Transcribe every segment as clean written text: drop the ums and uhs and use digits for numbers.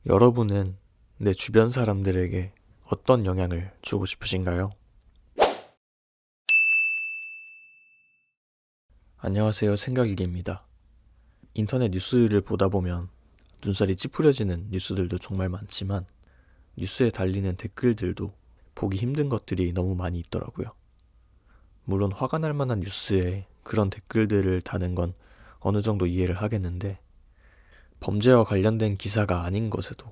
여러분은 내 주변 사람들에게 어떤 영향을 주고 싶으신가요? 안녕하세요. 생각일기입니다. 인터넷 뉴스를 보다 보면 눈살이 찌푸려지는 뉴스들도 정말 많지만 뉴스에 달리는 댓글들도 보기 힘든 것들이 너무 많이 있더라고요. 물론 화가 날 만한 뉴스에 그런 댓글들을 다는 건 어느 정도 이해를 하겠는데 범죄와 관련된 기사가 아닌 것에도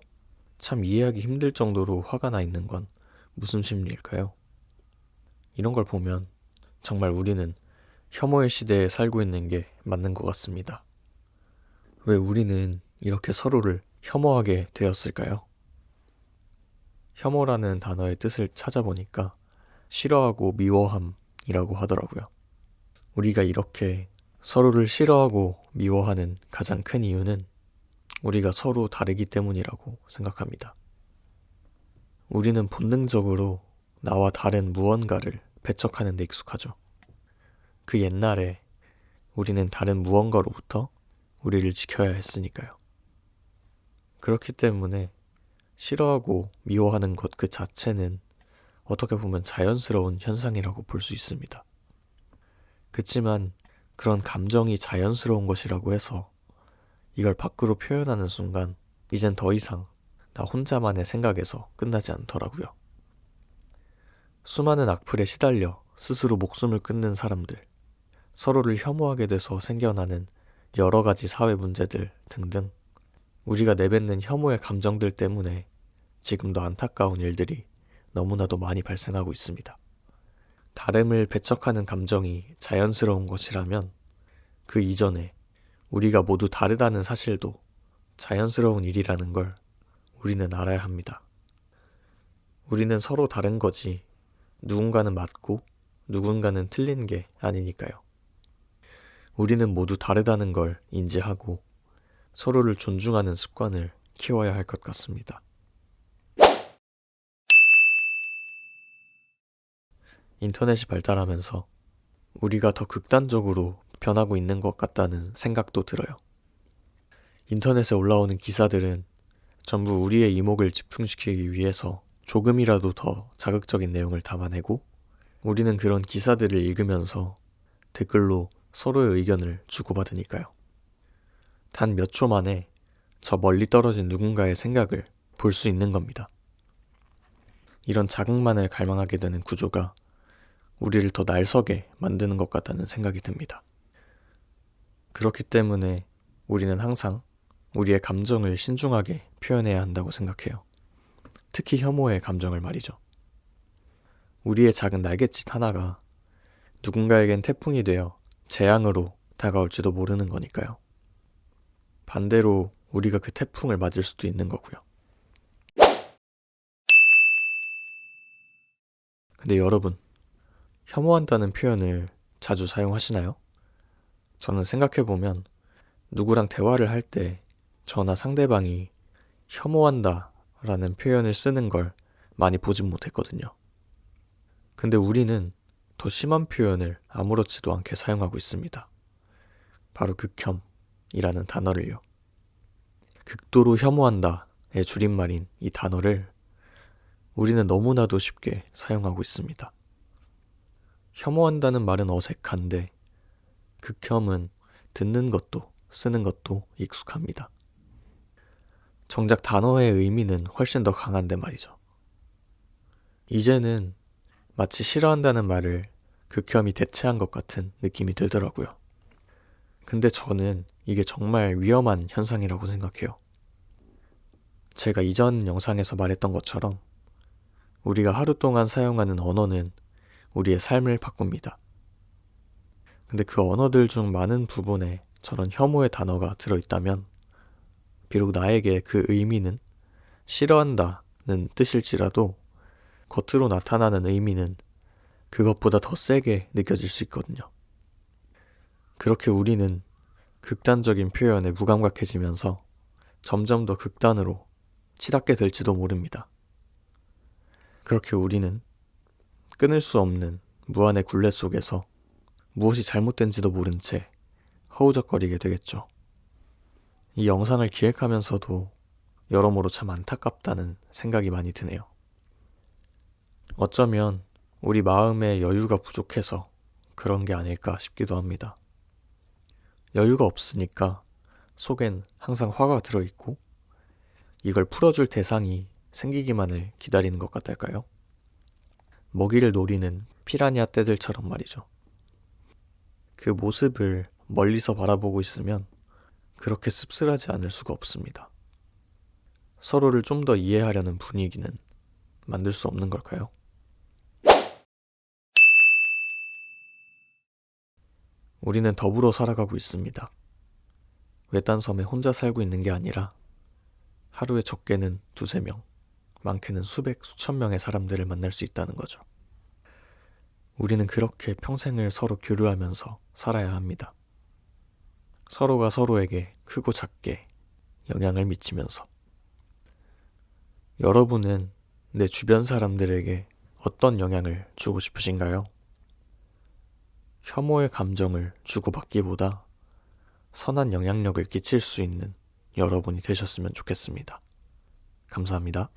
참 이해하기 힘들 정도로 화가 나 있는 건 무슨 심리일까요? 이런 걸 보면 정말 우리는 혐오의 시대에 살고 있는 게 맞는 것 같습니다. 왜 우리는 이렇게 서로를 혐오하게 되었을까요? 혐오라는 단어의 뜻을 찾아보니까 싫어하고 미워함이라고 하더라고요. 우리가 이렇게 서로를 싫어하고 미워하는 가장 큰 이유는 우리가 서로 다르기 때문이라고 생각합니다. 우리는 본능적으로 나와 다른 무언가를 배척하는 데 익숙하죠. 그 옛날에 우리는 다른 무언가로부터 우리를 지켜야 했으니까요. 그렇기 때문에 싫어하고 미워하는 것 그 자체는 어떻게 보면 자연스러운 현상이라고 볼 수 있습니다. 그치만 그런 감정이 자연스러운 것이라고 해서 이걸 밖으로 표현하는 순간 이젠 더 이상 나 혼자만의 생각에서 끝나지 않더라고요. 수많은 악플에 시달려 스스로 목숨을 끊는 사람들, 서로를 혐오하게 돼서 생겨나는 여러 가지 사회 문제들 등등 우리가 내뱉는 혐오의 감정들 때문에 지금도 안타까운 일들이 너무나도 많이 발생하고 있습니다. 다름을 배척하는 감정이 자연스러운 것이라면 그 이전에 우리가 모두 다르다는 사실도 자연스러운 일이라는 걸 우리는 알아야 합니다. 우리는 서로 다른 거지 누군가는 맞고 누군가는 틀린 게 아니니까요. 우리는 모두 다르다는 걸 인지하고 서로를 존중하는 습관을 키워야 할 것 같습니다. 인터넷이 발달하면서 우리가 더 극단적으로 변하고 있는 것 같다는 생각도 들어요. 인터넷에 올라오는 기사들은 전부 우리의 이목을 집중시키기 위해서 조금이라도 더 자극적인 내용을 담아내고 우리는 그런 기사들을 읽으면서 댓글로 서로의 의견을 주고받으니까요. 단 몇 초 만에 저 멀리 떨어진 누군가의 생각을 볼 수 있는 겁니다. 이런 자극만을 갈망하게 되는 구조가 우리를 더 날서게 만드는 것 같다는 생각이 듭니다. 그렇기 때문에 우리는 항상 우리의 감정을 신중하게 표현해야 한다고 생각해요. 특히 혐오의 감정을 말이죠. 우리의 작은 날갯짓 하나가 누군가에겐 태풍이 되어 재앙으로 다가올지도 모르는 거니까요. 반대로 우리가 그 태풍을 맞을 수도 있는 거고요. 근데 여러분, 혐오한다는 표현을 자주 사용하시나요? 저는 생각해보면 누구랑 대화를 할 때 저나 상대방이 혐오한다 라는 표현을 쓰는 걸 많이 보진 못했거든요. 근데 우리는 더 심한 표현을 아무렇지도 않게 사용하고 있습니다. 바로 극혐이라는 단어를요. 극도로 혐오한다의 줄임말인 이 단어를 우리는 너무나도 쉽게 사용하고 있습니다. 혐오한다는 말은 어색한데 극혐은 듣는 것도 쓰는 것도 익숙합니다. 정작 단어의 의미는 훨씬 더 강한데 말이죠. 이제는 마치 싫어한다는 말을 극혐이 대체한 것 같은 느낌이 들더라고요. 근데 저는 이게 정말 위험한 현상이라고 생각해요. 제가 이전 영상에서 말했던 것처럼 우리가 하루 동안 사용하는 언어는 우리의 삶을 바꿉니다. 근데 그 언어들 중 많은 부분에 저런 혐오의 단어가 들어있다면 비록 나에게 그 의미는 싫어한다는 뜻일지라도 겉으로 나타나는 의미는 그것보다 더 세게 느껴질 수 있거든요. 그렇게 우리는 극단적인 표현에 무감각해지면서 점점 더 극단으로 치닫게 될지도 모릅니다. 그렇게 우리는 끊을 수 없는 무한의 굴레 속에서 무엇이 잘못된지도 모른 채 허우적거리게 되겠죠. 이 영상을 기획하면서도 여러모로 참 안타깝다는 생각이 많이 드네요. 어쩌면 우리 마음의 여유가 부족해서 그런 게 아닐까 싶기도 합니다. 여유가 없으니까 속엔 항상 화가 들어있고 이걸 풀어줄 대상이 생기기만을 기다리는 것 같달까요? 먹이를 노리는 피라냐 떼들처럼 말이죠. 그 모습을 멀리서 바라보고 있으면 그렇게 씁쓸하지 않을 수가 없습니다. 서로를 좀 더 이해하려는 분위기는 만들 수 없는 걸까요? 우리는 더불어 살아가고 있습니다. 외딴 섬에 혼자 살고 있는 게 아니라 하루에 적게는 2-3명, 많게는 수백, 수천 명의 사람들을 만날 수 있다는 거죠. 우리는 그렇게 평생을 서로 교류하면서 살아야 합니다. 서로가 서로에게 크고 작게 영향을 미치면서. 여러분은 내 주변 사람들에게 어떤 영향을 주고 싶으신가요? 혐오의 감정을 주고받기보다 선한 영향력을 끼칠 수 있는 여러분이 되셨으면 좋겠습니다. 감사합니다.